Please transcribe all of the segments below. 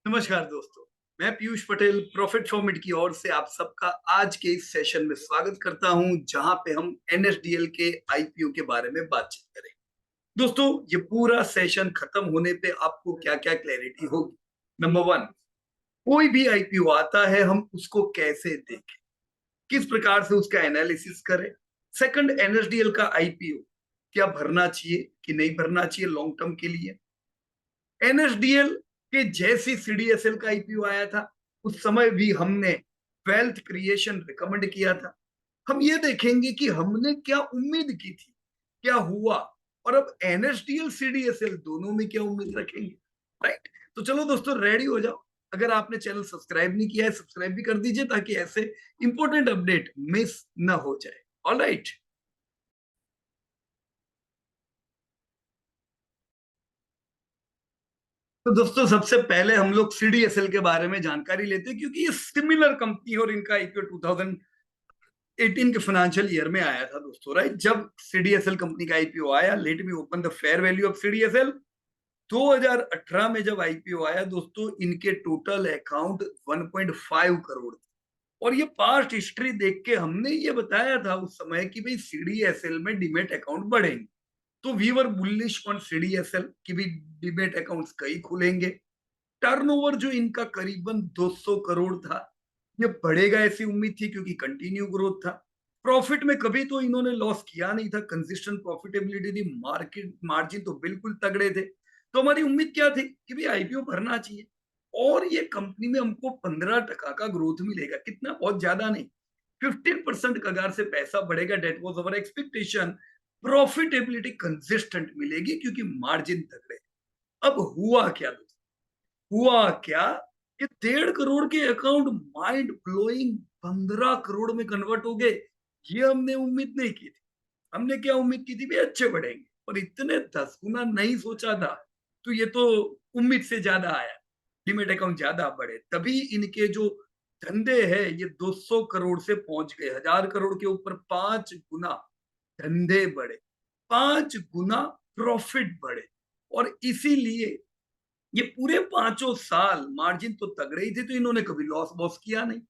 नमस्कार दोस्तों। मैं पीयूष पटेल प्रॉफिट फॉर्मेट की ओर से आप सबका आज के इस सेशन में स्वागत करता हूं, जहां पे हम एनएसडीएल के आईपीओ के बारे में बातचीत करेंगे। दोस्तों, ये पूरा सेशन खत्म होने पे आपको क्या-क्या क्लैरिटी होगी। नंबर वन, कोई भी आईपीओ आता है, हम उसको कैसे देखें, किस प्रकार से उसका एनालिसिस करें। सेकंड, एनएसडीएल का आईपीओ क्या भरना चाहिए कि नहीं भरना चाहिए लॉन्ग टर्म के लिए। एनएसडीएल के जैसी सीडीएसएल का आईपीओ आया था, उस समय भी हमने वेल्थ क्रिएशन रिकमेंड किया था। हम ये देखेंगे कि हमने क्या उम्मीद की थी, क्या हुआ, और अब एनएसडीएल सीडीएसएल दोनों में क्या उम्मीद रखेंगे। राइट। तो चलो दोस्तों, रेडी हो जाओ। अगर आपने चैनल सब्सक्राइब नहीं किया है, सब्सक्राइब भी कर दीजिए ताकि ऐसे इंपॉर्टेंट अपडेट मिस ना हो जाए। All right. तो दोस्तों, सबसे पहले हम लोग सीडीएसएल के बारे में जानकारी लेते हैं, क्योंकि ये सिमिलर कंपनी और इनका आईपीओ 2018 के फाइनेंशियल ईयर में आया था दोस्तों। राइट। जब सीडीएसएल कंपनी का आईपीओ आया, let me open the fair value of CDSL. 2018 में जब आईपीओ आया दोस्तों, इनके टोटल अकाउंट 1.5 करोड़ थे। और ये पास्ट हिस्ट्री देख के हमने ये बताया था उस समय कि भाई सीडीएसएल में डीमेट अकाउंट बढ़ेंगे। तो we were bullish on CDSL कि भी डीमेट अकाउंट्स कई खुलेंगे। टर्नओवर जो इनका करीबन 200 करोड़ था, ये बढ़ेगा ऐसी उम्मीद थी क्योंकि कंटिन्यू ग्रोथ था। प्रॉफिट में कभी तो इन्होंने लॉस किया नहीं था, कंसिस्टेंट प्रॉफिटेबिलिटी थी, मार्केट मार्जिन तो बिल्कुल तगड़े थे। तो हमारी उम्मीद क्या थी कि भाई आईपीओ भरना चाहिए और ये कंपनी में हमको 15% का ग्रोथ मिलेगा। कितना, बहुत ज्यादा नहीं, 15% कगार से पैसा बढ़ेगा। That was our expectation. Profitability consistent मिलेगी क्योंकि मार्जिन तगड़े। अब हुआ क्या दोस्तों? हुआ क्या, ये 1.5 करोड़ के अकाउंट माइंड ब्लोइंग 15 करोड़ में कन्वर्ट हो गए। ये हमने उम्मीद नहीं की थी। हमने क्या उम्मीद की थी, भी अच्छे बढ़ेंगे, पर इतने 10 गुना नहीं सोचा था। तो ये तो उम्मीद से ज्यादा आया। डिमेट अकाउंट ज्यादा बढ़े, तभी इनके जो धंधे है ये 200 करोड़ से पहुंच गए 1000 करोड़ के ऊपर। 5 गुना धंधे बढ़े, 5 गुना प्रॉफिट बढ़े। और इसीलिए ये पूरे पांचों साल मार्जिन तो तगड़े ही थे, तो इन्होंने कभी लॉस बॉस किया नहीं।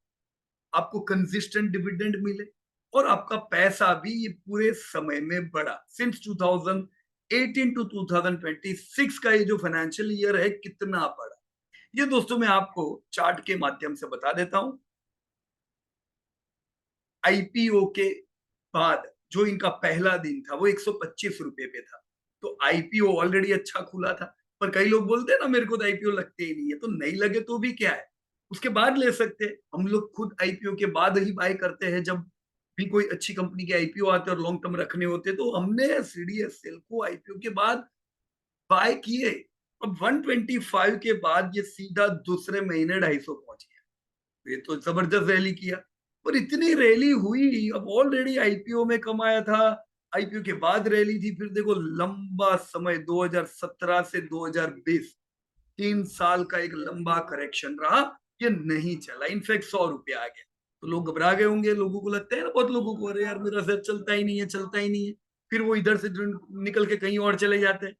आपको कंसिस्टेंट डिविडेंड मिले और आपका पैसा भी ये पूरे समय में बढ़ा। सिंस 2018 टू 2026 का ये जो फाइनेंशियल ईयर है, कितना बढ़ा, ये दोस्तों मैं आपको चार्ट के माध्यम से बता देता हूं। आईपीओ के बाद जो इनका पहला दिन था वो 125 रुपए पे था। तो आईपीओ ऑलरेडी अच्छा खुला था। पर कई लोग बोलते हैं ना, मेरे को तो आईपीओ लगते ही नहीं है। तो नहीं लगे तो भी क्या है, उसके बाद ले सकते हैं। हम लोग खुद आईपीओ के बाद ही बाय करते हैं। जब भी कोई अच्छी कंपनी के आईपीओ आते हैं और लॉन्ग टर्म रखने होते हैं, तो हमने सीडीएसएल को आईपीओ के बाद बाय किए। अब 125 के बाद ये सीधा दूसरे महीने 250 पहुंच गया। ये तो जबरदस्त रैली किया। पर इतनी रैली हुई, अब ऑलरेडी आईपीओ में कमाया था, आईपीओ के बाद रैली थी, फिर देखो लंबा समय 2017 से 2020, 3 साल का एक लंबा करेक्शन रहा। ये नहीं चला, इनफैक्ट 100 रुपये आ गया। तो लोग घबरा गए होंगे। लोगों को लगता है ना, बहुत लोगों को, अरे यार मेरा सेट चलता ही नहीं है, चलता ही नहीं है। फिर वो इधर से निकल के कहीं और चले जाते हैं।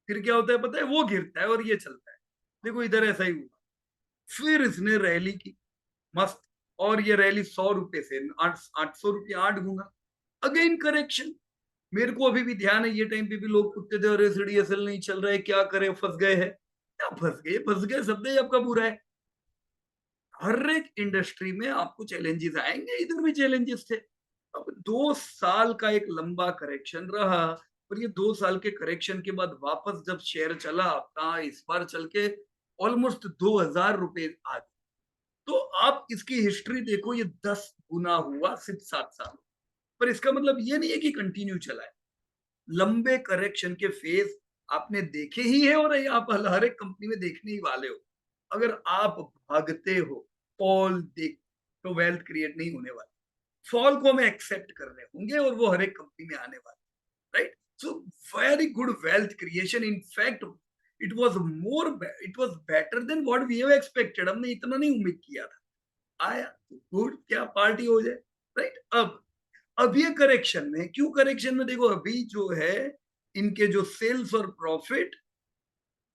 फिर क्या होता है पता है, वो गिरता है और ये चलता है। देखो इधर ऐसा ही हुआ। फिर इसने रैली की मस्त, और ये रैली 100 रुपए से 800 रुपये, 8 गुना। Again correction. मेरे को अभी भी ध्यान है, ये टाइम पे भी लोग पूछते थे, अरे सीडीएसएल नहीं चल रहा है, क्या करें, फंस गए हैं। क्या फंस गए, फंस गए शब्द ही आपका बुरा है। हर एक इंडस्ट्री में आपको चैलेंजेस आएंगे, इधर भी चैलेंजेस थे। अब 2 साल का एक लंबा करेक्शन रहा। और ये 2 साल के करेक्शन के बाद वापस जब शेयर चला, इस बार चल के ऑलमोस्ट 2000 रुपए आ गए। तो आप इसकी हिस्ट्री देखो, ये 10 गुना हुआ सिर्फ 7 साल। पर इसका मतलब ये नहीं है कि कंटिन्यू चला है। लंबे करेक्शन के फेज आपने देखे ही है, और ये आप हर एक कंपनी में देखने ही वाले हो। अगर आप भागते हो फॉल देख, तो वेल्थ क्रिएट नहीं होने वाली। फॉल को हमें एक्सेप्ट करने होंगे और वो हर एक कंपनी में आने वाले। Right. So very good wealth creation. In fact it was better than what we have expected. हमने इतना नहीं उम्मीद किया था। आया तो गुड, क्या पार्टी हो जाए। राइट। अब ये करेक्शन में, क्यों करेक्शन में, देखो अभी जो है, इनके जो सेल्स और प्रॉफिट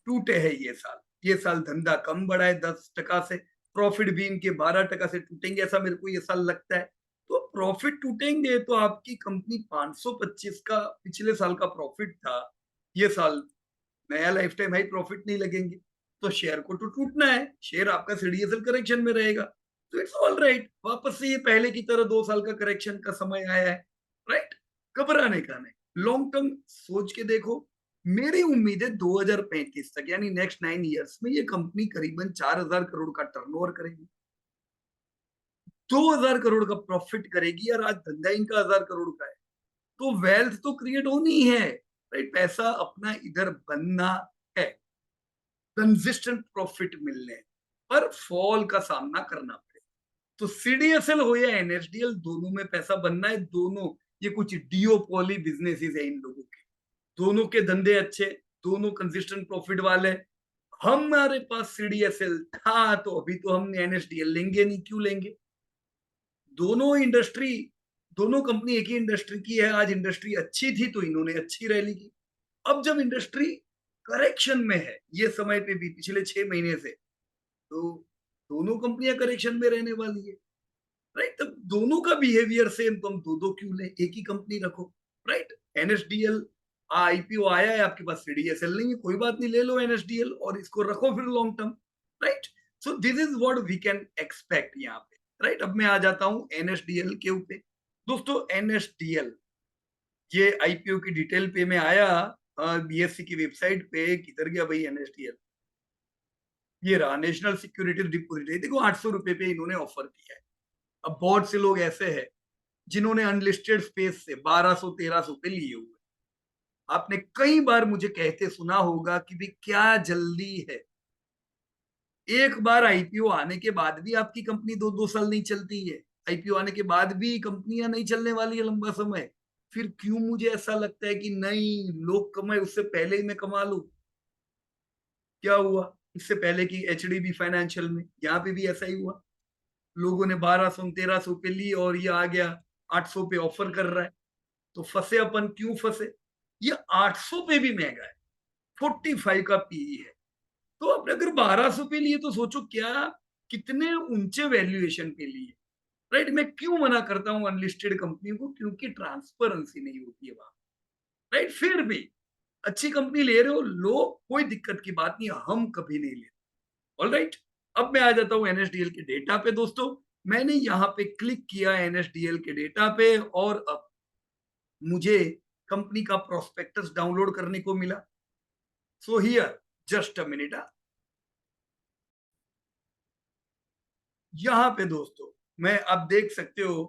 टूटे हैं ये साल। ये साल धंधा कम बढ़ा है 10% से, प्रॉफिट भी इनके 12% से टूटेंगे, ऐसा मेरे को ये साल लगता है। तो प्रॉफिट टूटेंगे तो आपकी कंपनी 525 का पिछले साल का प्रॉफिट था, ये साल नया लाइफ टाइम हाई प्रॉफिट नहीं लगेंगे, तो शेयर को तो टूटना है, शेयर आपका सीडीएसएल करेक्शन में रहेगा। तो इट्स ऑल राइट, वापस से ये पहले की तरह 2 साल का करेक्शन का समय आया है, राइट। घबराने का नहीं, लॉन्ग टर्म सोच के देखो। मेरी उम्मीद है 2035 तक यानी नेक्स्ट 9 इयर्स में ये कंपनी करीबन 4000 करोड़ का टर्नओवर करेगी, 2000 करोड़ का प्रॉफिट करेगी, और आज धंधा इनका 1000 करोड़ का है। तो वेल्थ तो क्रिएट होनी है, राइट। पैसा अपना इधर बनना है, कंसिस्टेंट प्रॉफिट मिलने पर फॉल का सामना करना पड़े। तो सीडीएसएल हो या एनएसडीएल, दोनों में पैसा बनना है। दोनों ये कुछ डिओपोली बिजनेसेस है इन लोगों के, दोनों के धंधे अच्छे, दोनों कंसिस्टेंट प्रॉफिट वाले। हमारे पास सीडीएसएल था तो अभी तो हम एनएसडीएल लेंगे नहीं, क्यों लेंगे? दोनों इंडस्ट्री, दोनों कंपनी एक ही इंडस्ट्री की है। आज इंडस्ट्री अच्छी थी तो इन्होंने अच्छी रैली की। अब जब इंडस्ट्री करेक्शन में है ये समय पे भी पिछले 6 महीने से, तो दोनों कंपनियां करेक्शन में रहने वाली है, राइट। तब दोनों का बिहेवियर सेम, तो हम दो दो क्यों लें, एक ही कंपनी रखो, राइट। एनएसडीएल आईपीओ आया है, आपके पास सीडीएसएल नहीं है, कोई बात नहीं, ले लो एनएसडीएल और इसको रखो फिर long term, right. So this is what we can expect यहाँ पे, राइट। अब मैं आ जाता हूँ एनएसडीएल के ऊपर। दोस्तों एनएसडीएल ये आईपीओ की डिटेल पे में आया, बीएससी की वेबसाइट पे, किधर गया भाई एनएसडीएल, ये रहा, नेशनल सिक्योरिटीज डिपॉजिटरी। देखो 800 रुपए पे इन्होंने ऑफर किया है। अब बहुत से लोग ऐसे हैं जिन्होंने अनलिस्टेड स्पेस से 1200-1300 पे लिए हुए। आपने कई बार मुझे कहते सुना होगा कि भाई क्या जल्दी है, एक बार आईपीओ आने के बाद भी आपकी कंपनी 2-2 साल नहीं चलती है, आईपीओ आने के बाद भी कंपनियां नहीं चलने वाली है लंबा समय। फिर क्यों मुझे ऐसा लगता है कि नहीं, लोग कमाए उससे पहले ही मैं कमा लूं? क्या हुआ इससे पहले की एचडीबी फाइनेंशियल में, यहाँ पे भी ऐसा ही हुआ। लोगों ने 1200-1300 पे ली और ये आ गया 800 पे ऑफर कर रहा है। तो फंसे अपन, क्यों फंसे? ये 800 पे भी महंगा है, 45 का पीई है। तो आपने अगर 1200 पे लिए तो सोचो क्या, कितने ऊंचे वैल्यूएशन पे लिए, राइट। मैं क्यों मना करता हूं अनलिस्टेड कंपनियों को? क्योंकि ट्रांसपेरेंसी नहीं होती है वहां, राइट। फिर भी अच्छी कंपनी ले रहे हो, लो, कोई दिक्कत की बात नहीं, हम कभी नहीं लेते। ऑल राइट, अब मैं आ जाता हूं एनएसडीएल के डेटा पे। दोस्तों मैंने यहाँ पे क्लिक किया एनएसडीएल के डेटा पे, और अब मुझे कंपनी का प्रोस्पेक्टस डाउनलोड करने को मिला। So here, just a minute. यहाँ पे दोस्तों मैं, आप देख सकते हो,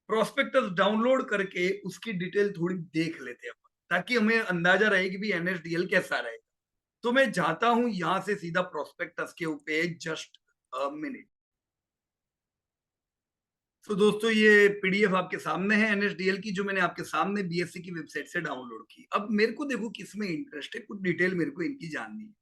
प्रोस्पेक्टस डाउनलोड करके उसकी डिटेल थोड़ी देख लेते हैं अपन, ताकि हमें अंदाजा रहे कि भी एनएसडीएल कैसा रहेगा। तो मैं जाता हूं यहां से सीधा प्रोस्पेक्टस के ऊपर, जस्ट अ मिनट। तो दोस्तों ये पीडीएफ आपके सामने है एनएसडीएल की, जो मैंने आपके सामने बीएससी की वेबसाइट से डाउनलोड की। अब मेरे को देखो किसमें इंटरेस्ट है, कुछ डिटेल मेरे को इनकी जाननी है।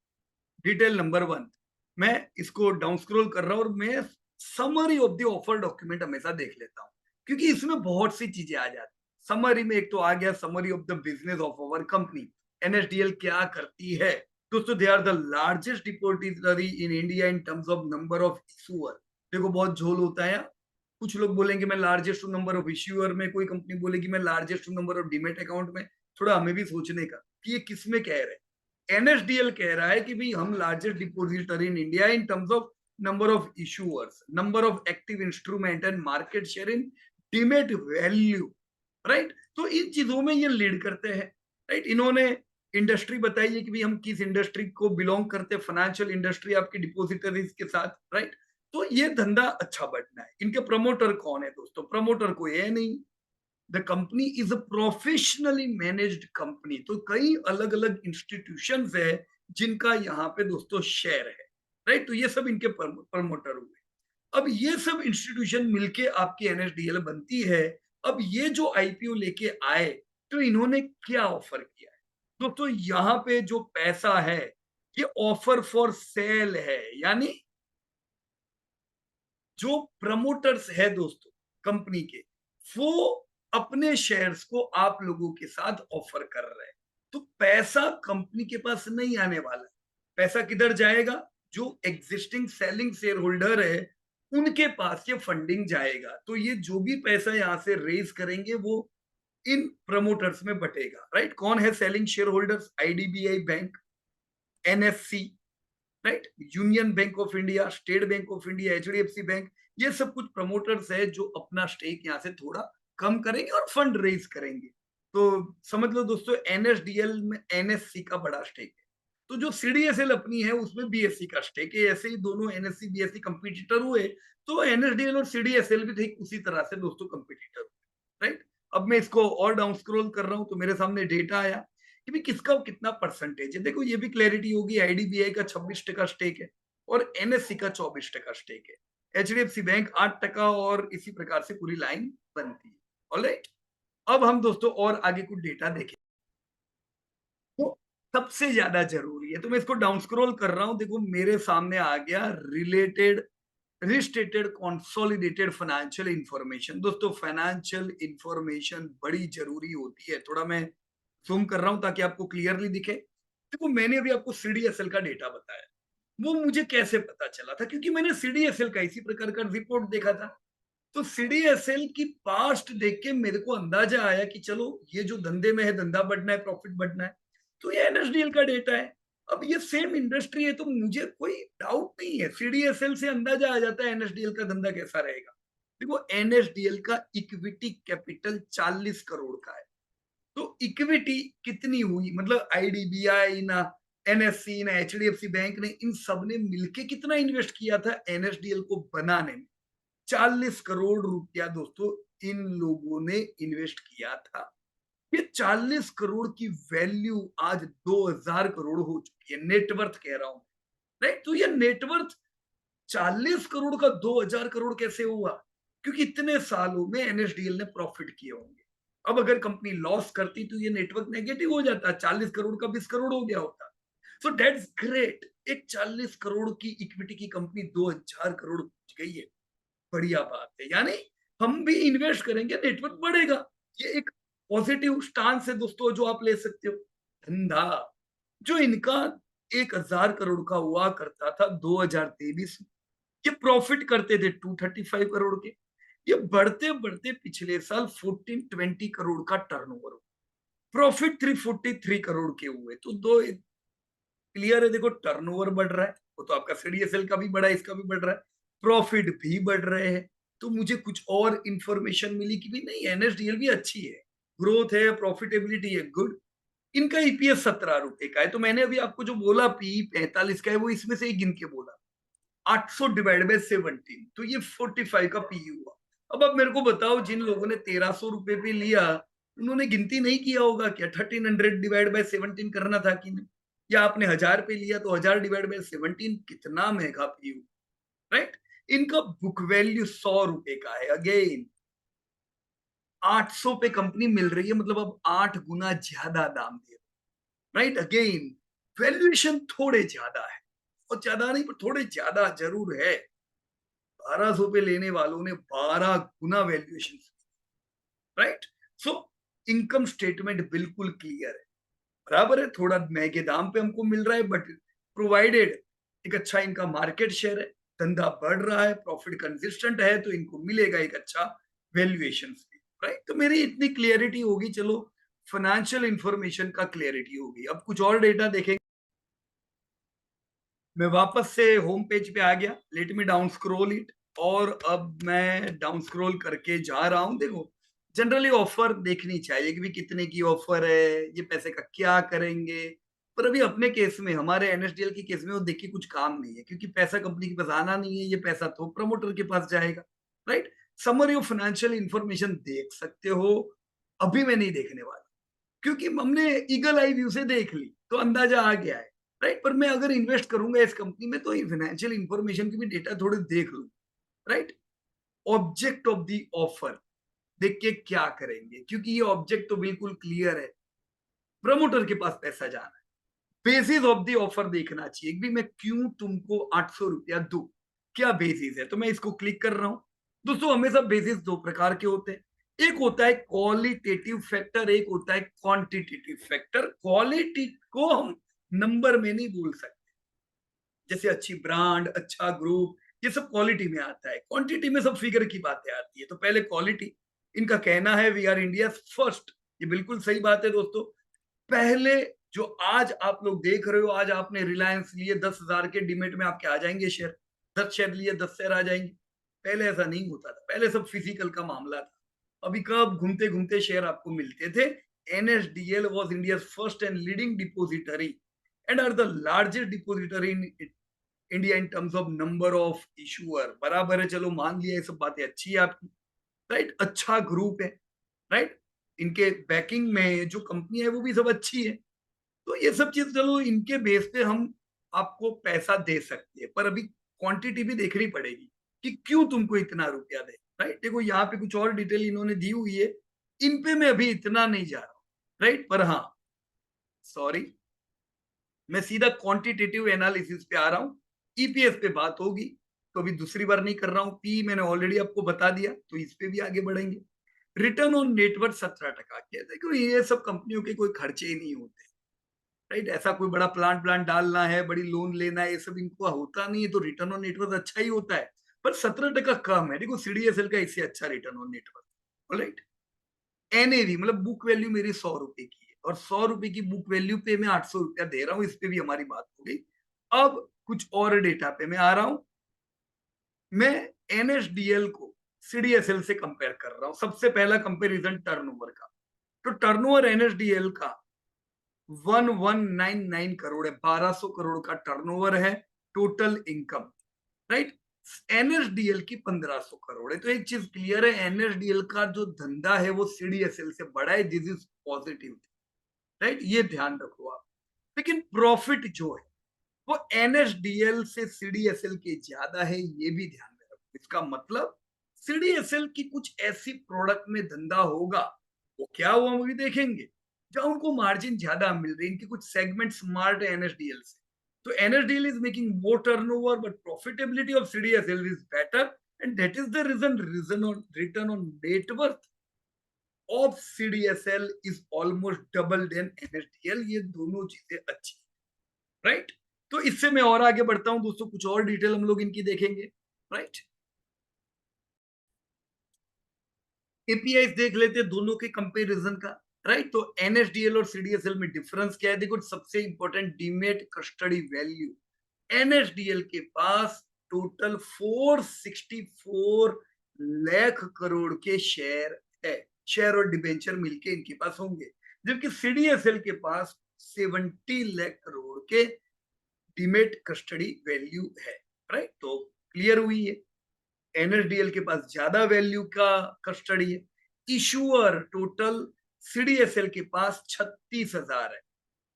डिटेल नंबर 1, मैं इसको डाउन स्क्रॉल कर रहा हूं और मैं summary of the offer document हमेशा देख लेता हूं, क्योंकि इसमें बहुत सी चीजें आ जाती। समरी में एक तो आ गया summary of the business of our company, NSDL क्या करती है। दोस्तों they are the largest depository in India in terms of number of issuer. देखो बहुत झोल होता है, कुछ लोग बोलेंगे मैं लार्जेस्ट नंबर ऑफ इश्यूअर में, कोई कंपनी बोलेगी मैं largest number of demat account में। थोड़ा हमें भी सोचने का कि ये किस में कह रहे हैं। एनएसडीएल कह रहा है कि भाई हम largest depository in India in terms of number of issuers, number of active instrument and market share in demat value, right. तो इन चीजों में ये लीड करते हैं, राइट। इन्होंने इंडस्ट्री बताई है कि भाई हम किस इंडस्ट्री को बिलोंग करते हैं, फाइनेंशियल इंडस्ट्री आपकी डिपॉजिटरीज के साथ, राइट। तो ये धंधा अच्छा बढ़ना है। इनके प्रमोटर कौन है दोस्तों? प्रमोटर कोई है नहीं, the company is a professionally managed company. तो कई अलग अलग इंस्टीट्यूशन है जिनका यहाँ पे दोस्तों शेयर है, राइट। तो ये सब इनके प्रमोटर हुए। अब ये सब इंस्टीट्यूशन मिलके आपकी एनएसडीएल बनती है। अब ये जो आईपीओ लेके आए, तो इन्होंने क्या ऑफर किया है दोस्तों? यहाँ पे जो पैसा है ये ऑफर फॉर सेल है, यानी जो प्रमोटर्स है दोस्तों कंपनी के, वो अपने शेयर्स को आप लोगों के साथ ऑफर कर रहे हैं। तो पैसा कंपनी के पास नहीं आने वाला है, पैसा किधर जाएगा? जो एग्जिस्टिंग सेलिंग शेयर होल्डर है उनके पास ये फंडिंग जाएगा। तो ये जो भी पैसा यहाँ से रेज करेंगे वो इन प्रमोटर्स में बटेगा, राइट। कौन है selling share holders? IDBI bank, NSC, right, union bank of India, state bank of India, HDFC bank. ये सब कुछ प्रमोटर्स है जो अपना स्टेक यहाँ से थोड़ा कम करेंगे और फंड रेज करेंगे। तो समझ लो दोस्तों, एनएसडीएल में एनएससी का बड़ा स्टेक है। तो जो सीडीएसएल अपनी है उसमें बीएससी का स्टेक है। ऐसे ही दोनों एनएससी बीएससी कंपटीटर हुए, तो एनएसडीएल और सीडीएसएल भी ठीक उसी तरह से दोस्तों कंपटीटर हुए, राइट। अब मैं इसको और डाउन स्क्रॉल कर रहा हूं तो मेरे सामने डेटा आया कि भी किसका कितना परसेंटेज है। देखो ये भी क्लैरिटी होगी, आईडीबीआई का 26% स्टेक है और एनएससी का 24% स्टेक है, एचडीएफसी बैंक 8% और इसी प्रकार से पूरी लाइन बनती है। ऑलराइट, अब हम दोस्तों और आगे कुछ डेटा देखें तो सबसे ज्यादा जरूरी है, तो मैं इसको डाउन स्क्रॉल कर रहा हूं। देखो मेरे सामने आ गया रिलेटेड रिस्टेटेड कंसोलिडेटेड फाइनेंशियल इंफॉर्मेशन। दोस्तों फाइनेंशियल इंफॉर्मेशन बड़ी जरूरी होती है। थोड़ा मैं जूम कर रहा हूं ताकि आपको क्लियरली दिखे। देखो मैंने अभी आपको सीडीएसएल का डेटा बताया, वो मुझे कैसे पता चला था? क्योंकि मैंने सीडीएसएल का इसी प्रकार का रिपोर्ट देखा था। तो सीडीएसएल की पास्ट देख के मेरे को अंदाजा आया कि चलो ये जो धंधे में है, धंधा बढ़ना है, प्रॉफिट बढ़ना है, तो ये एनएसडीएल का डेटा है। अब ये सेम इंडस्ट्री है तो मुझे कोई डाउट नहीं है, सीडीएसएल से अंदाजा आ जाता है एनएसडीएल का धंधा कैसा रहेगा। देखो एनएसडीएल का इक्विटी कैपिटल 40 करोड़ का है। तो इक्विटी कितनी हुई, मतलब आईडीबीआई ना, एनएससी ना, एचडीएफसी बैंक ने, इन सब ने मिलके कितना इन्वेस्ट किया था एनएसडीएल को बनाने में? 40 करोड़ रुपया दोस्तों इन लोगों ने इन्वेस्ट किया था। ये 40 करोड़ की वैल्यू आज 2000 करोड़ हो चुकी है, नेटवर्थ कह रहा हूं, राइट। तो ये नेटवर्थ 40 करोड़ का 2000 करोड़ कैसे हुआ? क्योंकि इतने सालों में एनएसडीएल ने प्रॉफिट किए होंगे। अब अगर कंपनी लॉस करती तो ये नेटवर्क नेगेटिव हो जाता, 40 करोड़ का 20 करोड़ हो गया होता। सो दैट्स ग्रेट, एक 40 करोड़ की इक्विटी की कंपनी 2000 करोड़ पहुंच गई है, बढ़िया बात है। यानी हम भी इन्वेस्ट करेंगे, नेटवर्क बढ़ेगा। ये एक पॉजिटिव स्टांस है दोस्तों जो आप ले सकते हो। धंधा जो इनका 1000 करोड़ का हुआ करता था 2023, ये प्रॉफिट करते थे 235 करोड़ के, ये बढ़ते बढ़ते पिछले साल 1420 करोड़ का टर्नओवर, प्रॉफिट 343 करोड़ के हुए। तो दो क्लियर है, देखो टर्नओवर बढ़ रहा है, वो तो आपका सीडीएसएल का भी बढ़ा है, इसका भी बढ़ रहा है, प्रॉफिट भी बढ़ रहे हैं। तो मुझे कुछ और इंफॉर्मेशन मिली कि भी नहीं एनएसडीएल भी अच्छी है, ग्रोथ है, प्रॉफिटेबिलिटी है, गुड। इनका ईपीएस 17 रुपए का है। तो मैंने अभी आपको जो बोला पी 45 का है वो इसमें से ही गिन के बोला, 800 डिवाइड बाय 17, तो ये 45 का पी हुआ। अब आप मेरे को बताओ, जिन लोगों ने 1300 रुपए पे लिया उन्होंने गिनती नहीं किया होगा क्या 1300 डिवाइड बाय 17 करना था कि नहीं? या आपने 1000 पे लिया तो 1000 डिवाइड बाय 17, कितना महंगा पी हुआ, राइट। इनका बुक वैल्यू 100 रुपए का है। अगेन 800 पे कंपनी मिल रही है, मतलब अब 8 गुना ज्यादा दाम दे, राइट। अगेन वैल्यूएशन थोड़े ज्यादा है, और ज्यादा नहीं पर थोड़े ज्यादा जरूर है। 1200 पे लेने वालों ने 12 गुना valuation, right. So income statement बिल्कुल क्लियर है, बराबर है, थोड़ा महंगे दाम पे हमको मिल रहा है, बट प्रोवाइडेड एक अच्छा इनका मार्केट शेयर है, धंधा बढ़ रहा है, प्रॉफिट कंसिस्टेंट है, तो इनको मिलेगा एक अच्छा वैल्यूएशन, राइट। तो मेरी इतनी क्लियरिटी होगी, चलो फाइनेंशियल इंफॉर्मेशन का क्लियरिटी होगी। अब कुछ और डेटा देखेंगे। मैं वापस से होम पेज पे आ गया, let me down scroll it, और अब मैं डाउन स्क्रॉल करके जा रहा हूं। देखो जनरली ऑफर देखनी चाहिए कि भी कितने की ऑफर है, ये पैसे का क्या करेंगे। पर अभी अपने केस में, हमारे एनएसडीएल के केस में वो देखिए कुछ काम नहीं है, क्योंकि पैसा कंपनी के पास आना नहीं है, ये पैसा तो प्रमोटर के पास जाएगा, right. Summary of financial information देख सकते हो, अभी मैं नहीं देखने वाला क्योंकि हमने ईगल आई व्यू से देख ली तो अंदाजा आ गया है, राइट। पर मैं अगर इन्वेस्ट करूंगा इस कंपनी में तो फाइनेंशियल इंफॉर्मेशन की भी डेटा थोड़े देख लूं, right. Object of the offer देख के क्या करेंगे, क्योंकि ये ऑब्जेक्ट तो बिल्कुल क्लियर है, प्रमोटर के पास पैसा जाना है। बेसिस ऑफ द ऑफर देखना चाहिए कि मैं क्यों तुमको 800 रुपया दू, क्या बेसिस है। तो मैं इसको क्लिक कर रहा हूं। दोस्तों हमेशा बेसिस दो प्रकार के होते हैं, एक होता है क्वालिटेटिव फैक्टर, एक होता है क्वांटिटेटिव फैक्टर। क्वालिटी को हम नंबर में नहीं बोल सकते, जैसे अच्छी ब्रांड, अच्छा ग्रुप, ये सब क्वालिटी में आता है। क्वांटिटी में सब फिगर की बातें आती है। तो पहले क्वालिटी, इनका कहना है वी आर इंडिया फर्स्ट। ये बिल्कुल सही बात है दोस्तों। पहले जो आज आप लोग देख रहे हो, आज आपने रिलायंस लिए 10,000 के डीमेट में आपके आ जाएंगे शेयर, 10 शेयर लिए 10 शेयर आ जाएंगे। पहले ऐसा नहीं होता था, पहले सब फिजिकल का मामला था। अभी कब घूमते घूमते शेयर आपको मिलते थे। NSDL was India first and leading depository and are the largest depository in India in terms of number of issuer. बराबर है, चलो मान लिया, ये सब बातें अच्छी है आपकी, राइट। अच्छा ग्रुप है, राइट। इनके बैकिंग में जो कंपनी है वो भी सब अच्छी है। तो ये सब चीज चलो इनके बेस पे हम आपको पैसा दे सकते हैं, पर अभी क्वांटिटी भी देखनी पड़ेगी कि क्यों तुमको इतना रुपया दे, राइट। देखो यहाँ पे कुछ और डिटेल इन्होंने दी हुई है, इन पे मैं अभी इतना नहीं जा रहा हूँ, राइट। पर हाँ, सॉरी, मैं सीधा क्वांटिटेटिव एनालिसिस पे आ रहा हूँ। ईपीएस पे बात होगी तो अभी दूसरी बार नहीं कर रहा हूँ। पी मैंने ऑलरेडी आपको बता दिया, तो इस पे भी आगे बढ़ेंगे। रिटर्न ऑन नेटवर्थ 17% के। देखो ये सब कंपनियों के कोई खर्चे ही नहीं होते, राइट। ऐसा कोई बड़ा प्लांट प्लांट डालना है, बड़ी लोन लेना है, ये सब इनको होता नहीं है, तो रिटर्न ऑन नेटवर्थ अच्छा ही होता है। पर 17% कम है। देखो सीडीएसएल का इससे अच्छा return on net worth, right. NAV मतलब बुक वैल्यू मेरी 100 रुपए की है, और 100 रुपए की बुक वैल्यू पे मैं 800 रुपया दे रहा हूँ। इस पे भी हमारी बात हो गई। अब कुछ और डेटा पे मैं आ रहा हूं। मैं एनएसडीएल को सीडीएसएल से कंपेयर कर रहा हूं। सबसे पहला कंपैरिजन टर्नओवर का। तो टर्नओवर एनएसडीएल का 1199 करोड़ है, 1200 करोड़ का टर्नओवर है। Total income, right. एनएसडीएल की 1500 करोड़ है। तो एक चीज क्लियर है, एनएसडीएल का जो धंधा है वो सीडीएसएल से बड़ा है। This is positive, right. ये ध्यान रखो आप। लेकिन प्रॉफिट जो है वो एनएसडीएल से सीडीएसएल के ज्यादा है, ये भी ध्यान में रखो। इसका मतलब सीडीएसएल की कुछ ऐसी प्रोडक्ट में धंधा होगा, वो क्या हुआ हम भी देखेंगे, जहां उनको मार्जिन ज्यादा मिल रही है। इनके कुछ सेगमेंट स्मार्ट है एनएसडीएल से। तो NSDL is making more turnover but profitability of CDSL is better, and that is the reason on return on net worth of CDSL is almost double than NSDL. ये दोनों चीजें अच्छी, राइट। तो इससे मैं और आगे बढ़ता हूं दोस्तों, कुछ और डिटेल हम लोग इनकी देखेंगे, राइट। एपीआई देख लेते हैं दोनों के कंपैरिजन का, राइट। तो एनएसडीएल और सीडीएसएल में डिफरेंस क्या है, देखो सबसे important demat custody value. NSDL के पास टोटल 464 लाख करोड़ के शेयर है। शेयर और डिबेंचर मिलके इनके पास होंगे। जबकि सीडीएसएल के पास 70 लाख करोड़ के डीमेट कस्टडी वैल्यू है, राइट। तो क्लियर हुई है, एनएसडीएल के पास ज्यादा वैल्यू का कस्टडी है। इशूअर टोटल सीडीएसएल के पास 36,000 है,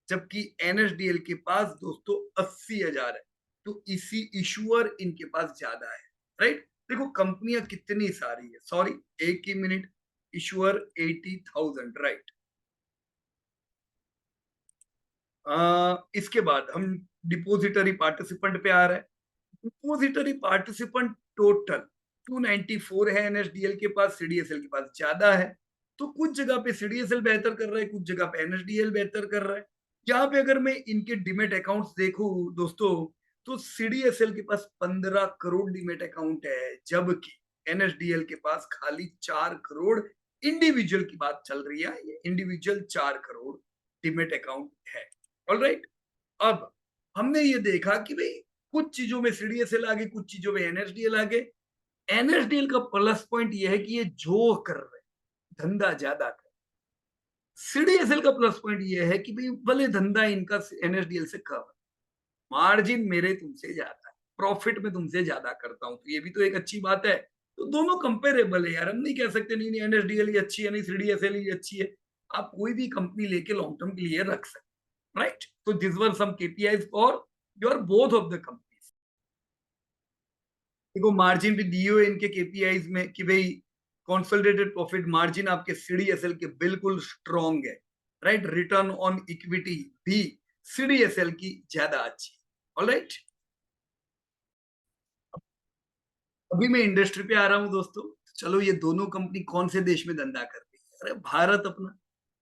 जबकि एनएसडीएल के पास दोस्तों 80,000 है। तो इसी इशूअर इनके पास ज्यादा है, राइट। देखो कंपनियां कितनी सारी है, सॉरी एक ही मिनट, इशूअर 80,000, राइट। इसके बाद हम डिपोजिटरी पार्टिसिपेंट पे आ रहे हैं। डिपोजिटरी पार्टिसिपेंट टोटल 294 है एनएसडीएल के पास, सीडीएसएल के पास ज्यादा है। तो कुछ जगह पे सीडीएसएल बेहतर कर रहा है, कुछ जगह पे एनएसडीएल बेहतर कर रहा है। यहाँ पे अगर मैं इनके डिमेट अकाउंट्स देखूं दोस्तों, तो सीडीएसएल के पास 15 करोड़ डिमेट अकाउंट है, जबकि एनएसडीएल के पास खाली 4 करोड़। इंडिविजुअल की बात चल रही है, ये इंडिविजुअल 4 करोड़ डिमेट अकाउंट है। ऑलराइट, अब हमने ये देखा कि भाई कुछ चीजों में सीडीएसएल आगे, कुछ चीजों में एनएसडीएल आगे। एनएसडीएल का प्लस पॉइंट ये है कि ये जो कर रहे, धंधा ज्यादा कर। सीडीएसएल का प्लस पॉइंट ये है कि भाई भले धंधा इनका एनएसडीएल से कम है, मार्जिन मेरे तुमसे ज्यादा है, प्रॉफिट में तुमसे ज्यादा करता हूं, तो ये भी तो एक अच्छी बात है। तो दोनों कंपेरेबल है यार। हम नहीं कह सकते नहीं नहीं एनएसडीएल ही अच्छी है, नहीं सीडीएसएल ही अच्छी है। आप कोई भी कंपनी लेके लॉन्ग टर्म के लिए रख सकते, राइट। तो this were some KPIs for your both of the companies. देखो मार्जिन भी दिए हुए इनके केपीआईज में कि भाई कंसोलिडेटेड प्रॉफिट मार्जिन आपके सीडीएसएल के बिल्कुल स्ट्रॉन्ग है, राइट। रिटर्न ऑन इक्विटी भी सीडीएसएल की ज्यादा अच्छी, ऑलराइट। अभी मैं इंडस्ट्री पे आ रहा हूं दोस्तों। चलो ये दोनों कंपनी कौन से देश में धंधा कर रही है, अरे भारत अपना।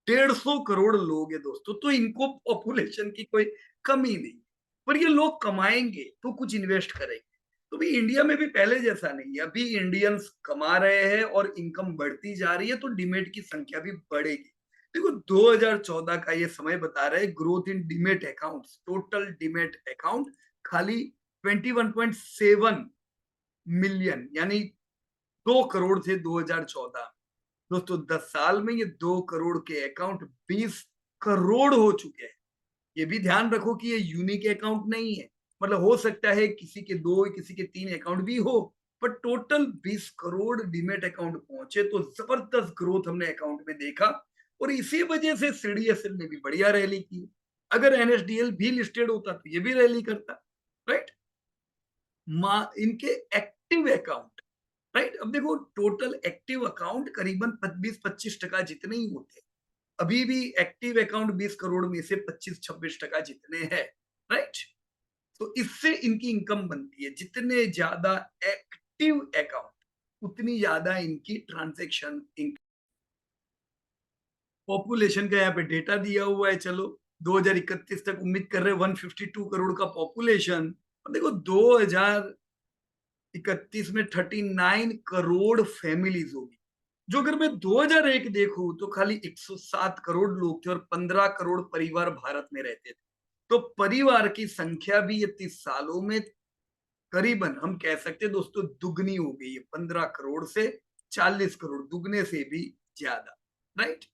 150 करोड़ लोग है दोस्तों, तो इनको पॉपुलेशन की कोई कमी नहीं। पर ये लोग कमाएंगे तो कुछ इन्वेस्ट करेंगे। तो भी इंडिया में भी पहले जैसा नहीं है, अभी इंडियंस कमा रहे हैं और इनकम बढ़ती जा रही है, तो डीमेट की संख्या भी बढ़ेगी। देखो 2014 का ये समय बता रहे growth in demat accounts, total demat account खाली 21.7 मिलियन, यानी 2 करोड़ थे 2014। दोस्तों 10 साल में ये 2 करोड़ के अकाउंट 20 करोड़ हो चुके हैं। ये भी ध्यान रखो कि ये यूनिक अकाउंट नहीं है, मतलब हो सकता है किसी के 2 किसी के 3 अकाउंट भी हो, पर टोटल 20 करोड़ डीमेट अकाउंट पहुंचे, तो जबरदस्त ग्रोथ हमने अकाउंट में देखा। और इसी वजह से सीडीएसएल ने भी बढ़िया रैली की। अगर एनएसडीएल भी लिस्टेड होता तो ये भी रैली करता, राइट। इनके एक्टिव अकाउंट, राइट, अब देखो टोटल एक्टिव अकाउंट करीबन 20-25% जितने ही होते हैं। अभी भी एक्टिव अकाउंट 20 करोड़ में से 25-26% जितने हैं, राइट। तो इससे इनकी इनकम बनती है। जितने ज्यादा एक्टिव अकाउंट उतनी ज्यादा इनकी ट्रांजेक्शन। पॉपुलेशन का यहाँ पे डेटा दिया हुआ है, चलो 2031 तक उम्मीद कर रहे हैं 152 करोड़ का पॉपुलेशन। और देखो 2031 में 39 करोड़ फैमिलीज होगी। जो अगर मैं 2001 देखूं तो खाली 107 करोड़ लोग थे और 15 करोड़ परिवार भारत में रहते थे। तो परिवार की संख्या भी ये 30 सालों में करीबन हम कह सकते हैं दोस्तों दुगनी हो गई है, 15 करोड़ से 40 करोड़, दुगने से भी ज्यादा, राइट।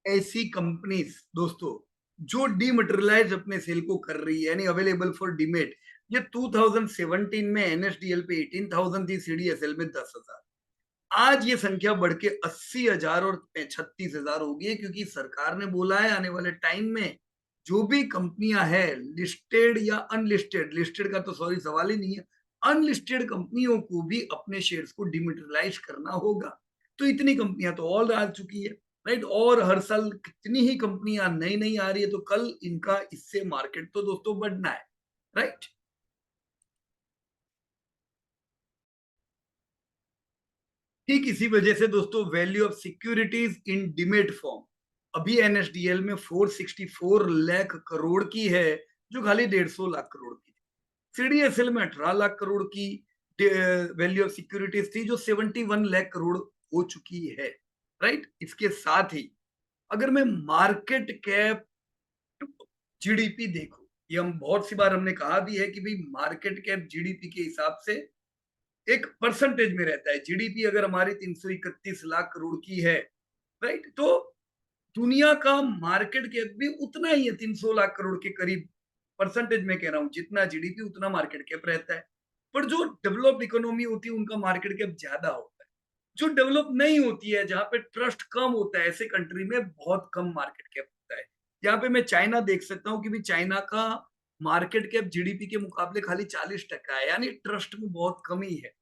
ऐसी कंपनीज दोस्तों जो डीमटेरियलाइज अपने सेल को कर रही है, यानी अवेलेबल फॉर डीमेट, ये 2017 में एनएसडीएल पे 18,000 थी, सीडीएसएल में 10,000। आज ये संख्या बढ़ के 80,000 और 36,000 हो गई है, क्योंकि सरकार ने बोला है आने वाले टाइम में जो भी कंपनियां हैं लिस्टेड या अनलिस्टेड, लिस्टेड का तो सॉरी सवाल ही नहीं है, अनलिस्टेड कंपनियों को भी अपने शेयर्स को डिमेटेरियलाइज करना होगा। तो इतनी कंपनियां तो ऑल आ चुकी है, राइट। और हर साल कितनी ही कंपनियां नई नई आ रही है, तो कल इनका इससे मार्केट तो दोस्तों बढ़ना है, राइट। ठीक इसी वजह से दोस्तों value of securities in demat form अभी एनएसडीएल में 464 लाख करोड़ की है, जो खाली 150 लाख करोड़ की थी। सीडीएसएल में 18 लाख करोड़ की वैल्यू ऑफ सिक्योरिटीज थी, जो 71 लाख करोड़ हो चुकी है, राइट। इसके साथ ही अगर मैं मार्केट कैप जीडीपी देखो, ये हम बहुत सी बार हमने कहा भी है कि भाई मार्केट कैप जीडीपी के हिसाब से एक परसेंटेज में रहता है। जीडीपी अगर हमारी 331 लाख करोड़ की है, राइट, तो दुनिया का मार्केट कैप भी उतना ही है, 300 लाख करोड़ के करीब। परसेंटेज में कह रहा हूं, जितना जीडीपी उतना मार्केट कैप रहता है। पर जो डेवलप्ड इकोनॉमी होती है उनका मार्केट कैप ज्यादा होता है। जो डेवलप नहीं होती है, जहां पे ट्रस्ट कम होता है, ऐसे कंट्री में बहुत कम मार्केट कैप होता है। यहाँ पे मैं चाइना देख सकता हूँ कि भी चाइना का मार्केट कैप जीडीपी के मुकाबले खाली 40% है, यानी ट्रस्ट में बहुत कमी है।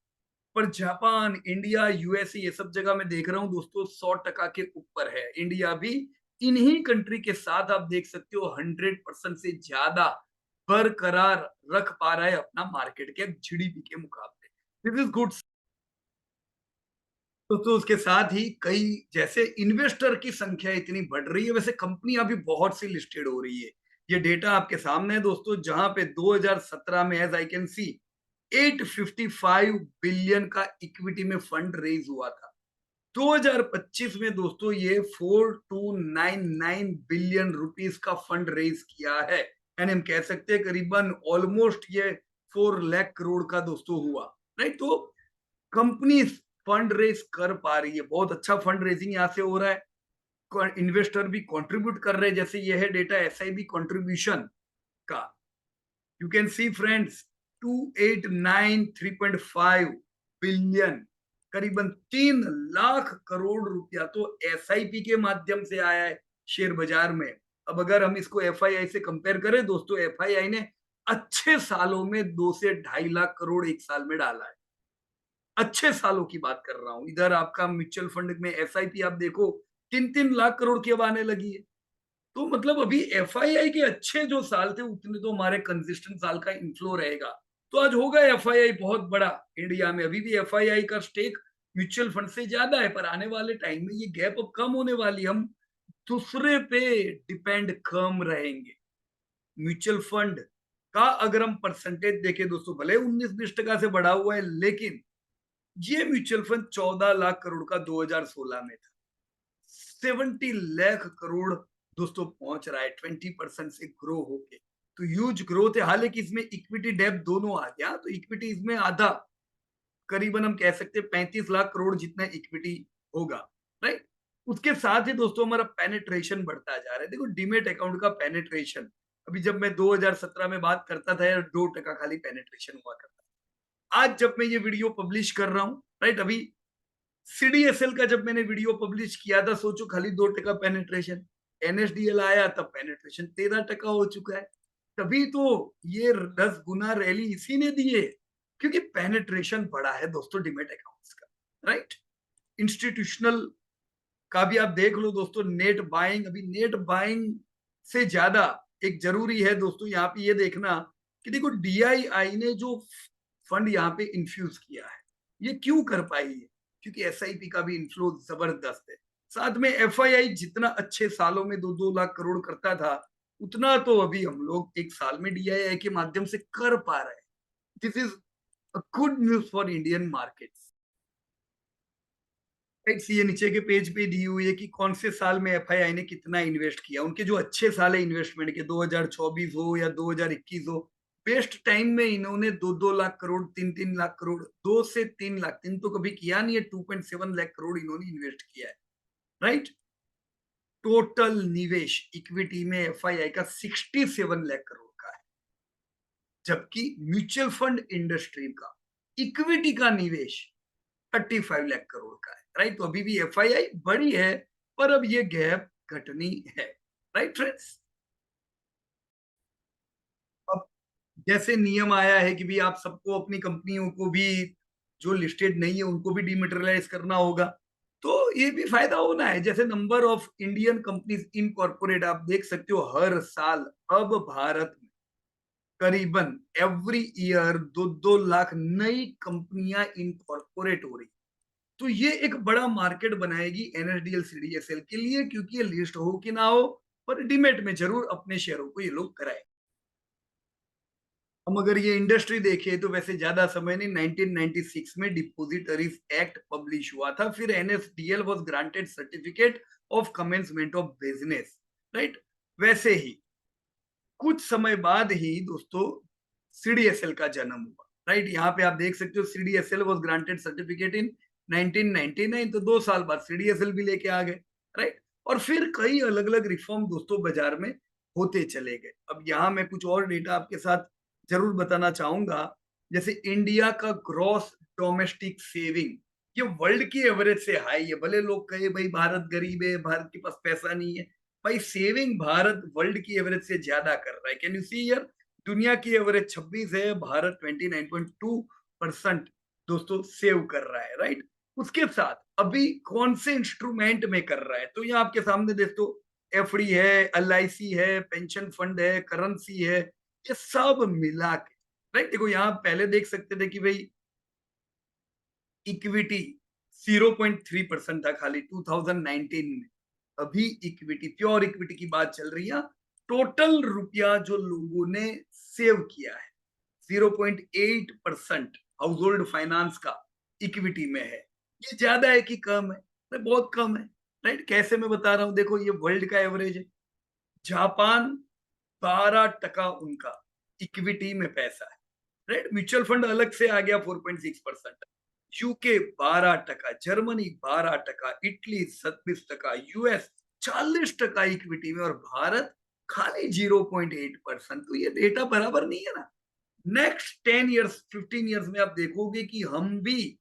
पर जापान, इंडिया, यूएसए, ये सब जगह मैं देख रहा हूँ दोस्तों 100% के ऊपर है। इंडिया भी इन्हीं कंट्री के साथ आप देख सकते हो 100% से ज्यादा बरकरार रख पा रहा है अपना मार्केट कैप जीडीपी के मुकाबले। This is good. तो उसके साथ ही कई जैसे इन्वेस्टर की संख्या इतनी बढ़ रही है, वैसे कंपनियां भी बहुत सी लिस्टेड हो रही है। ये डेटा आपके सामने है दोस्तों, जहां पे 2017 में as I can see 855 billion का इक्विटी में फंड रेज हुआ था। 2025 में दोस्तों ये 4299 बिलियन रुपीस का फंड रेज किया है, यानी हम कह सकते हैं करीबन ऑलमोस्ट ये 4 लाख करोड़ का दोस्तों हुआ, राइट। तो कंपनी फंड रेज कर पा रही है, बहुत अच्छा फंड रेजिंग यहाँ से हो रहा है। इन्वेस्टर भी कंट्रीब्यूट कर रहे हैं, जैसे ये है डेटा एसआईबी कंट्रीब्यूशन का। You can see friends 289 3.5 billion, करीबन 3 लाख करोड़ रुपया तो एसआईपी के माध्यम से आया है शेयर बाजार में। अब अगर हम इसको एफआईआई से कंपेयर करें दोस्तों, एफआईआई ने अच्छे सालों में 2 से 2.5 लाख करोड़ एक साल में डाला है। अच्छे सालों की बात कर रहा हूं। इधर आपका म्यूचुअल फंड में एसआईपी आप देखो 3-3 लाख करोड़ की अब आने लगी है। तो मतलब अभी एफआईआई के अच्छे जो साल थे उतने तो हमारे कंसिस्टेंट साल का इनफ्लो रहेगा। तो आज होगा एफआईआई बहुत बड़ा इंडिया में। अभी भी एफआईआई का स्टेक म्यूचुअल फंड से ज्यादा है, पर आने वाले टाइम में ये गैप अब कम होने वाली। हम दूसरे पे डिपेंड कम रहेंगे। म्यूचुअल फंड का अगर हम परसेंटेज देखें दोस्तों, भले 19-20% से बढ़ा हुआ है, लेकिन ये म्यूचुअल फंड 14 लाख करोड़ का 2016 में था। 70 लाख करोड़ दोस्तों पहुंच रहा है 20% से ग्रो होके। तो ह्यूज ग्रोथ है। हालांकि इसमें इक्विटी डेब्ट दोनों आ गया, तो इक्विटी इसमें आधा, करीबन हम कह सकते हैं 35 लाख करोड़ जितना इक्विटी होगा, राइट। उसके साथ ही दोस्तों हमारा पेनिट्रेशन बढ़ता जा रहा है। देखो डीमेट अकाउंट का पेनिट्रेशन, अभी जब मैं 2017 में बात करता था यार 2% खाली पेनिट्रेशन हुआ करता था। आज जब मैं ये वीडियो पब्लिश कर रहा हूँ, राइट, अभी सीडीएसएल का जब मैंने वीडियो पब्लिश किया था, सोचो खाली 2% पेनिट्रेशन। एनएसडीएल आया तब पेनिट्रेशन 13% हो चुका है। तभी तो ये 10 गुना रैली इसी ने दी है, क्योंकि पेनिट्रेशन बढ़ा है दोस्तों डिमेट अकाउंट्स का, राइट। इंस्टीट्यूशनल का भी आप देख लो दोस्तों, नेट बाइंग, अभी नेट बाइंग से ज्यादा एक जरूरी है दोस्तों यहाँ पे ये देखना कि देखो डीआईआई ने जो फंड यहाँ पे इंफ्यूज किया है, ये क्यों कर पाई है, क्योंकि एसआईपी का भी इन्फ्लो जबरदस्त है। साथ में एफआईआई जितना अच्छे सालों में 2-2 लाख करोड़ करता था, उतना तो अभी हम लोग एक साल में डीआईआई के माध्यम से कर पा रहे हैं। This is a good news for Indian markets. ये नीचे के पेज पे दी हुई है कि कौन से साल में एफआईआई ने कितना इन्वेस्ट किया। उनके जो अच्छे साल है इन्वेस्टमेंट के, 2024 हो या 2021 हो, बेस्ट टाइम में इन्होंने 2-2 लाख करोड़, 3-3 लाख करोड़, 2 से 3 लाख, तीन तो कभी किया नहीं है, 2.7 लाख करोड़ इन्होंने इन्वेस्ट किया है, राइट। टोटल निवेश इक्विटी में एफआईआई का 67 लाख करोड़ का है, जबकि म्यूचुअल फंड इंडस्ट्री का इक्विटी का निवेश 35 लाख करोड़ का है, राइट। तो अभी भी एफआईआई बड़ी है, पर अब ये गैप घटनी है, राइट फ्रेंड्स। अब जैसे नियम आया है कि भी आप सबको अपनी कंपनियों को भी, जो लिस्टेड नहीं है उनको भी डिमेटेरियलाइज करना होगा, तो ये भी फायदा होना है। जैसे number of Indian companies incorporate आप देख सकते हो, हर साल अब भारत में करीबन एवरी ईयर 2-2 लाख नई कंपनियां इनकॉर्पोरेट हो रही। तो ये एक बड़ा मार्केट बनाएगी एनएसडीएल सीडीएसएल के लिए, क्योंकि ये लिस्ट हो कि ना हो, पर डीमेट में जरूर अपने शेयरों को ये लोग कराए। हम अगर ये इंडस्ट्री देखें तो वैसे ज्यादा समय नहीं, 1996 में डिपोजिटरीज एक्ट पब्लिश हुआ था, फिर NSDL was granted certificate of commencement of business, right. वैसे ही कुछ समय बाद ही दोस्तों सीडीएसएल का जन्म हुआ, राइट। यहाँ पे आप देख सकते हो CDSL was granted certificate in 1999, तो 2 साल बाद सीडीएसएल भी लेके आ गए, राइट। और फिर कई अलग अलग रिफॉर्म दोस्तों बाजार में होते चले गए। अब यहाँ मैं कुछ और डेटा आपके साथ जरूर बताना चाहूंगा। जैसे इंडिया का ग्रॉस डोमेस्टिक सेविंग, ये वर्ल्ड की एवरेज से हाई है। भले लोग कहे भाई भारत गरीब है, भारत के पास पैसा नहीं है, भाई सेविंग भारत वर्ल्ड की एवरेज से ज्यादा कर रहा है। कैन यू सी हियर, दुनिया की एवरेज 26 है, भारत 29.2% दोस्तों सेव कर रहा है, राइट। उसके साथ अभी कौन से इंस्ट्रूमेंट में कर रहा है, तो ये आपके सामने दोस्तों एफडी है, एलआईसी है, पेंशन फंड है, करेंसी है, ये सब मिला के, राइट। देखो यहाँ पहले देख सकते थे कि भाई इक्विटी 0.3% था खाली 2019 में। अभी इक्विटी, प्योर इक्विटी की बात चल रही है, टोटल रुपया जो लोगों ने सेव किया है 0.8% हाउस होल्ड फाइनेंस का इक्विटी में है। ये ज्यादा है कि कम है? तो बहुत कम है, राइट। कैसे मैं बता रहा हूं, देखो ये वर्ल्ड का एवरेज है। जापान 12% उनका इक्विटी में पैसा है, राइट। म्यूचुअल फंड अलग से आ गया 4.6%, UK 12%, Germany 12%, Italy 26%, US 40% equity में, और भारत खाली 0.8%। तो ये डेटा बराबर नहीं है ना। नेक्स्ट 10 ईयर्स 15 ईयर्स में आप देखोगे कि हम भी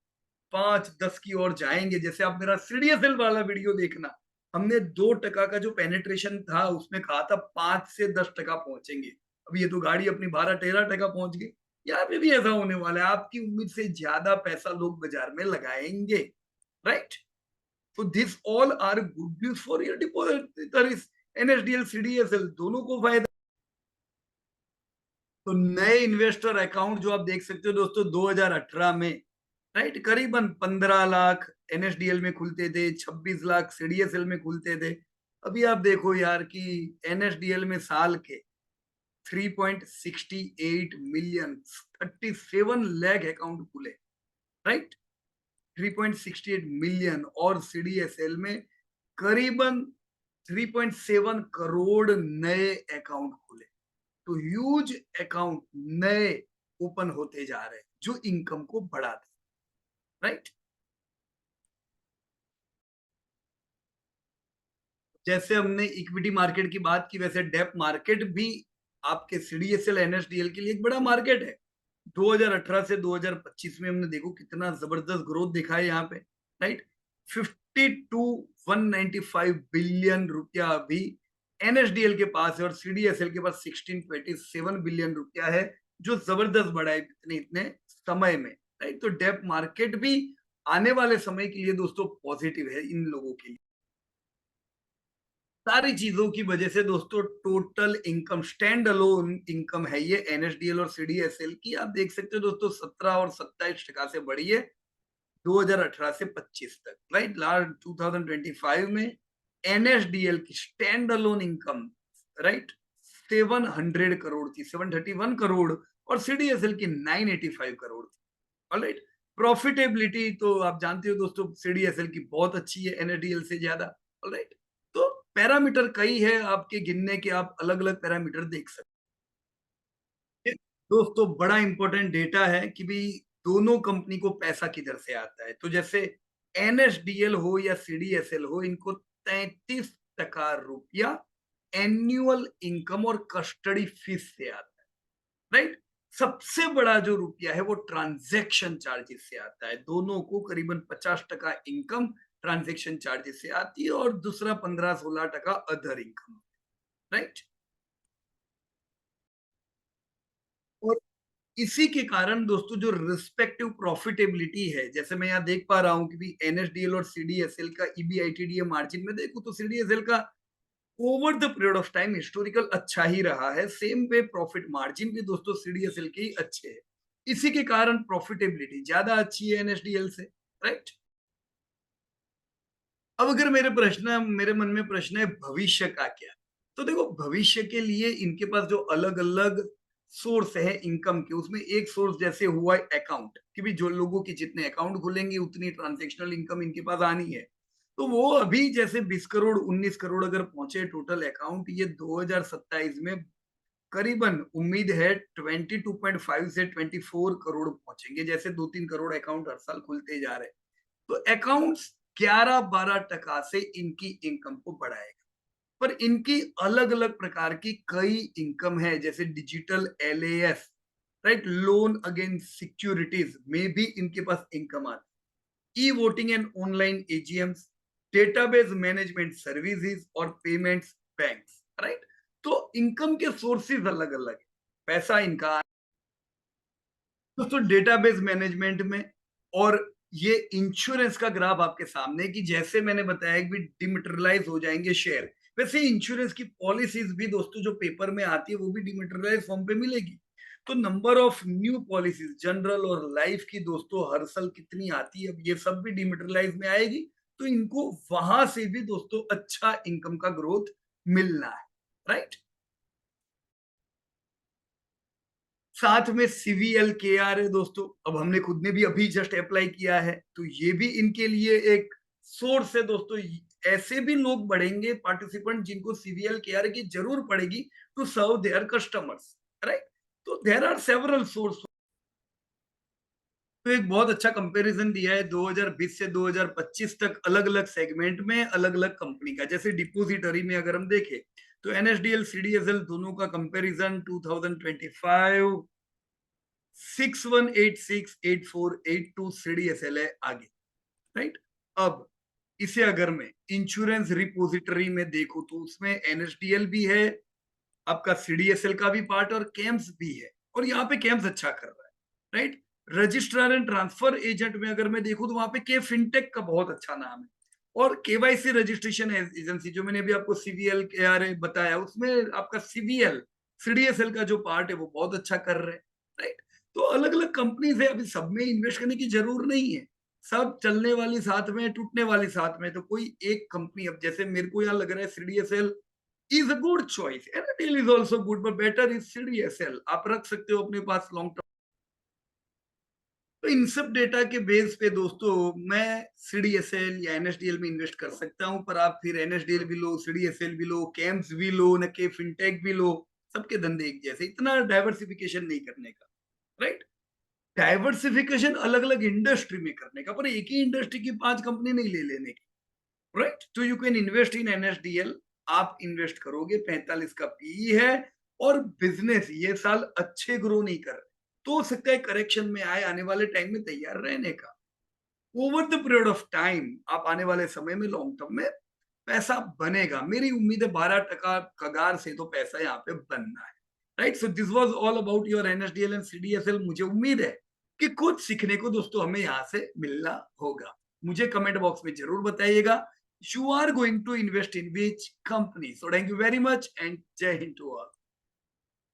5-10 की ओर जाएंगे। जैसे आप मेरा सीडीएसएल वाला वीडियो देखना, हमने 2% का जो पेनिट्रेशन था उसमें कहा था 5 से 10% पहुंचेंगे। अब ये तो गाड़ी अपनी 12-13% पहुंच गई। यहाँ पे भी ऐसा होने वाला है, आपकी उम्मीद से ज्यादा पैसा लोग बाजार में लगाएंगे, राइट। तो this all are good news for your depositories, NSDL CDSL दोनों को फायदा। तो नए इन्वेस्टर अकाउंट जो आप देख सकते हो दोस्तों 2018 में, राइट, करीबन 15 लाख एनएसडीएल में खुलते थे, 26 लाख सीडीएसएल में खुलते थे। अभी आप देखो यार कि एनएसडीएल में साल के 3.68 मिलियन 37 लाख अकाउंट खुले, राइट। 3.68 मिलियन, और सीडीएसएल में करीबन 3.7 करोड़ नए अकाउंट खुले। तो ह्यूज अकाउंट नए ओपन होते जा रहे हैं जो इनकम को बढ़ाते हैं, राइट। जैसे हमने इक्विटी मार्केट की बात की, वैसे डेप मार्केट भी आपके सीडीएसएल एनएसडीएल के लिए एक बड़ा मार्केट है। 2018 से 2025 में हमने देखो कितना जबरदस्त ग्रोथ दिखा है यहाँ पे, राइट। 52,195 बिलियन रुपया अभी एनएसडीएल के पास है और सीडीएसएल के पास 1627 बिलियन रुपया है, जो जबरदस्त बढ़ा है इतने इतने समय में, राइट। तो डेप मार्केट भी आने वाले समय के लिए दोस्तों पॉजिटिव है इन लोगों के लिए। सारी चीजों की वजह से दोस्तों total income, stand alone income है ये एनएसडीएल और सीडीएसएल की, आप देख सकते हो दोस्तों 17 और 27% से बढ़ी है 2018 से 25 तक, राइट। लास्ट 2025 में एनएसडीएल की stand alone income, right, 700 crore थी, 731 करोड़, और सीडीएसएल की 985 करोड़ थी, ऑलराइट। प्रॉफिटेबिलिटी तो आप जानते हो दोस्तों सीडीएसएल की बहुत अच्छी है एनएसडीएल से ज्यादा, ऑलराइट। तो पैरामीटर कई है आपके गिनने के, आप अलग अलग पैरामीटर देख सकते हैं दोस्तों। बड़ा इंपॉर्टेंट डेटा है कि भी दोनों कंपनी को पैसा किधर से आता है। तो जैसे एनएसडीएल हो या सीडीएसएल हो, इनको 33% रुपया एनुअल इनकम और कस्टडी फीस से आता है, राइट। सबसे बड़ा जो रुपया है वो ट्रांजैक्शन चार्जेस से आता है। दोनों को करीबन 50% इनकम ट्रांजैक्शन चार्जेस से आती है और दूसरा 15-16% अदर इनकम, राइट। और इसी के कारण दोस्तों जो रिस्पेक्टिव प्रॉफिटेबिलिटी है, जैसे मैं यहाँ देख पा रहा हूँ कि भी एनएसडीएल और सीडीएसएल का ईबीआईटीडीए मार्जिन में देखूं तो सीडीएसएल का over the period of time historical अच्छा ही रहा है। सेम वे प्रॉफिट मार्जिन भी दोस्तों सीडीएसएल के ही अच्छे है। इसी के कारण प्रॉफिटेबिलिटी ज्यादा अच्छी है एनएसडीएल से, राइट। अब अगर मेरे मन में प्रश्न है भविष्य का क्या, तो देखो भविष्य के लिए इनके पास जो अलग अलग सोर्स है इनकम के, उसमें एक सोर्स जैसे हुआ अकाउंट कि भी जो लोगों के जितने अकाउंट खुलेंगे उतनी ट्रांजेक्शनल इनकम इनके पास आनी है। तो वो अभी जैसे 20 करोड़ 19 करोड़ अगर पहुंचे टोटल अकाउंट, ये 2027 में करीबन उम्मीद है 22.5 से 24 करोड़ पहुंचेंगे, जैसे 2-3 करोड़ अकाउंट हर साल खुलते जा रहे हैं। तो अकाउंट्स 11-12% से इनकी इनकम को बढ़ाएगा। पर इनकी अलग अलग प्रकार की कई इनकम है, जैसे digital LAS, right, loan against securities में भी इनके पास इनकम आती, e voting and online AGMs, database management services और पेमेंट्स बैंक्स, राइट। तो इनकम के सोर्सेज अलग अलग है। पैसा इनका दोस्तों डेटाबेस मैनेजमेंट में, और ये इंश्योरेंस का ग्राफ आपके सामने कि जैसे मैंने बताया कि डिमेटेरियलाइज हो जाएंगे शेयर, वैसे इंश्योरेंस की पॉलिसीज भी दोस्तों जो पेपर में आती है वो भी डिमेटेरियलाइज फॉर्म पे मिलेगी। तो number of new policies general और लाइफ की दोस्तों हर साल कितनी आती है, अब ये सब भी डिमेटेरियलाइज में आएगी। तो इनको वहां से भी दोस्तों अच्छा इनकम का ग्रोथ मिलना है, राइट। साथ में सीवीएल के आर है दोस्तों, अब हमने खुद ने भी अभी जस्ट अप्लाई किया है, तो ये भी इनके लिए एक सोर्स है दोस्तों। ऐसे भी लोग बढ़ेंगे पार्टिसिपेंट जिनको सीवीएल के आर की जरूर पड़ेगी to serve their customers, right. तो देयर आर सेवरल सोर्स। तो एक बहुत अच्छा कंपैरिजन दिया है 2020 से 2025 तक अलग अलग सेगमेंट में अलग अलग कंपनी का। जैसे डिपोजिटरी में अगर हम देखें तो एनएसडीएल सीडीएसएल दोनों का कंपैरिजन 2025 61868482 सीडीएसएल है आगे, राइट। अब इसे अगर मैं इंश्योरेंस रिपोजिटरी में देखूं तो उसमें एनएसडीएल भी है, आपका सीडीएसएल का भी पार्ट और केम्स भी है, और यहाँ पे केम्स अच्छा कर रहा है, right. Registrar and transfer agent में अगर मैं देखूं तो वहां पे के फिनटेक का बहुत अच्छा नाम है, और केवाईसी रजिस्ट्रेशन एजेंसी जो मैंने अभी आपको सीवीएल के आर बताया, उसमें आपका सीवीएल सीडीएसएल का जो पार्ट है वो बहुत अच्छा कर रहे हैं, राइट। तो अलग अलग कंपनीज है, अभी सब में इन्वेस्ट करने की जरूर नहीं है। सब चलने वाली साथ में, टूटने वाली साथ में। तो कोई एक कंपनी, अब जैसे मेरे को यहाँ लग रहा है CDSL is a good choice, Airtel is also good, but better is CDSL. आप रख सकते हो अपने पास लॉन्ग टर्म। तो इन सब डेटा के बेस पे दोस्तों मैं सीडीएसएल या एनएसडीएल में इन्वेस्ट कर सकता हूं, पर आप फिर एनएसडीएल भी लो, सीडीएसएल भी लो, कैम्स भी लो, न के फिनटेक भी लो, सबके धंधे एक जैसे, इतना डाइवर्सिफिकेशन नहीं करने का, राइट। डाइवर्सिफिकेशन अलग अलग इंडस्ट्री में करने का, पर एक ही इंडस्ट्री की 5 कंपनी नहीं ले लेने की, राइट। तो you can invest in NSDL. आप इन्वेस्ट करोगे, 45 का पीई है, और बिजनेस ये साल अच्छे ग्रो नहीं कर रहे, तो हो सकता है करेक्शन में आए, आने वाले टाइम में तैयार रहने का। Over the period of time आप आने वाले समय में लॉन्ग टर्म में पैसा बनेगा। मेरी उम्मीद है 12% कगार से तो पैसा यहाँ पे बनना है, right. So this was all about your NSDL and CDSL. मुझे उम्मीद है कि कुछ सीखने को दोस्तों हमें यहाँ से मिलना होगा। मुझे कमेंट बॉक्स में जरूर बताइएगा you are going to invest in which company. So thank you very much and जय हिंद टू ऑल।